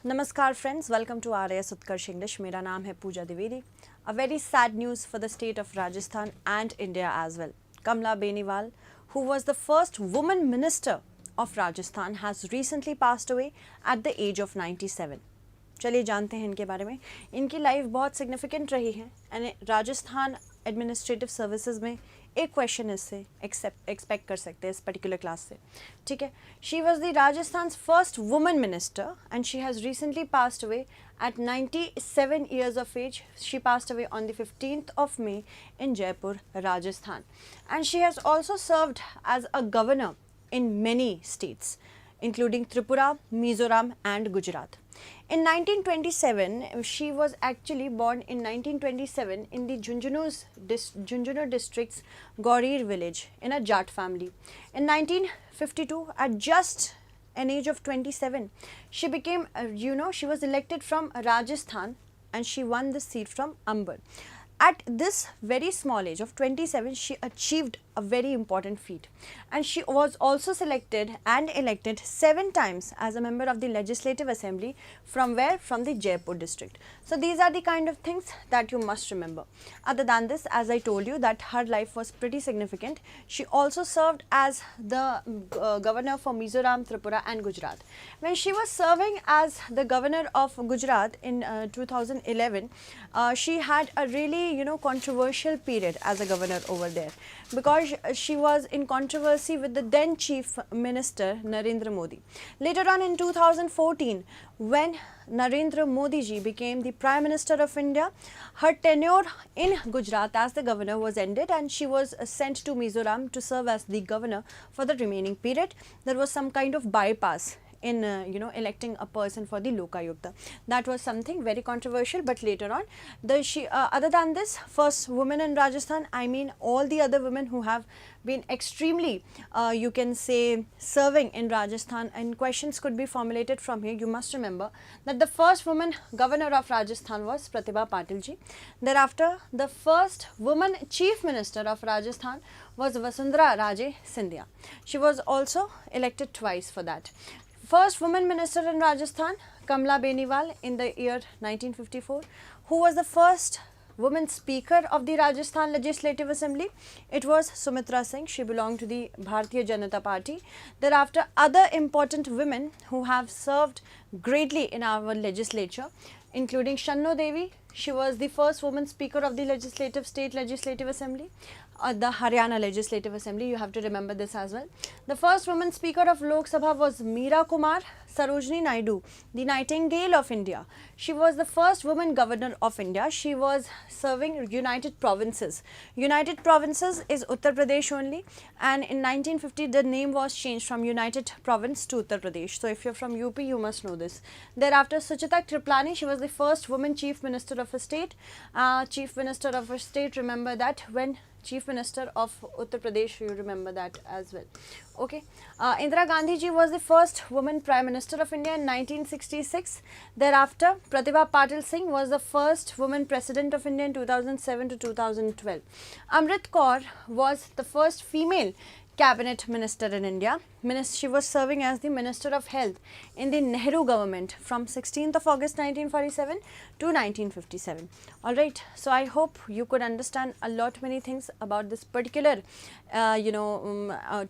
नमस्कार friends, welcome to RAS Utkarsh English. मेरा नाम है Pooja Dwivedi. A very sad news for the state of Rajasthan and India as well. Kamla Beniwal, who was the first woman minister of Rajasthan, has recently passed away at the age of 97. चलिए जानते हैं इनके बारे में. इनकी लाइफ बहुत significant रही है एंड राजस्थान एडमिनिस्ट्रेटिव सर्विसेज में एक क्वेश्चन इससे एक्सपेक्ट कर सकते हैं इस पर्टिकुलर क्लास से. ठीक है. She was the Rajasthan first women minister and she has recently passed away at 97 years of age. She passed away on the 15th of May in Jaipur, Rajasthan. And she has also served as a governor in many states, including Tripura, Mizoram and Gujarat. In 1927, she was actually born in 1927 in the Junjunu district's Gaurir village in a Jat family. In 1952, at just an age of 27, she became, she was elected from Rajasthan and she won the seat from Amber. At this very small age of 27, she achieved a very important feat, and she was also selected and elected 7 times as a member of the Legislative Assembly. From where? From the Jaipur district. So these are the kind of things that you must remember. Other than this, as I told you that her life was pretty significant. She also served as the governor for Mizoram, Tripura and Gujarat. When she was serving as the governor of Gujarat in 2011, she had a really controversial period as a governor over there, because she was in controversy with the then chief minister Narendra Modi. Later on in 2014, when Narendra Modi ji became the Prime Minister of India, her tenure in Gujarat as the governor was ended and she was sent to Mizoram to serve as the governor for the remaining period. There was some kind of bypass in electing a person for the Lokayukta. That was something very controversial, but later on other than this first woman in Rajasthan, I mean all the other women who have been extremely you can say serving in Rajasthan, and questions could be formulated from here. You must remember that the first woman governor of Rajasthan was Pratibha Patil ji. Thereafter, the first woman chief minister of Rajasthan was Vasundhara Raje Scindia. She was also elected twice for that. First woman minister in Rajasthan, Kamla Beniwal, in the year 1954. Who was the first woman speaker of the Rajasthan Legislative Assembly? It was Sumitra Singh. She belonged to the Bharatiya Janata Party. Thereafter, other important women who have served greatly in our legislature, including Shanno Devi. She was the first woman speaker of the State Legislative Assembly, the Haryana Legislative Assembly. You have to remember this as well. The first woman speaker of Lok Sabha was Meera Kumar. Sarojini Naidu, the Nightingale of India. She was the first woman governor of India. She was serving United Provinces. United Provinces is Uttar Pradesh only, and in 1950 the name was changed from United Province to Uttar Pradesh. So if you're from UP, you must know this. Thereafter, Suchita Kriplani, she was the first woman chief minister of a state. Chief minister of a state, remember that when Chief Minister of Uttar Pradesh, you remember that as well. Okay. Indira Gandhi ji was the first woman Prime Minister of India in 1966. Thereafter, Pratibha Patil Singh was the first woman President of India in 2007 to 2012. Amrit Kaur was the first female Cabinet Minister in India. She was serving as the Minister of Health in the Nehru government from 16th of August 1947 to 1957. Alright, so I hope you could understand a lot many things about this particular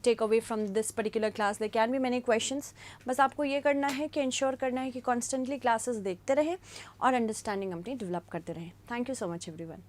take away from this particular class. There can be many questions. बस आपको ये करना है कि ensure करना है कि constantly classes देखते रहें और अंडरस्टैंडिंग अपनी डेवलप करते रहें. Thank you so much everyone.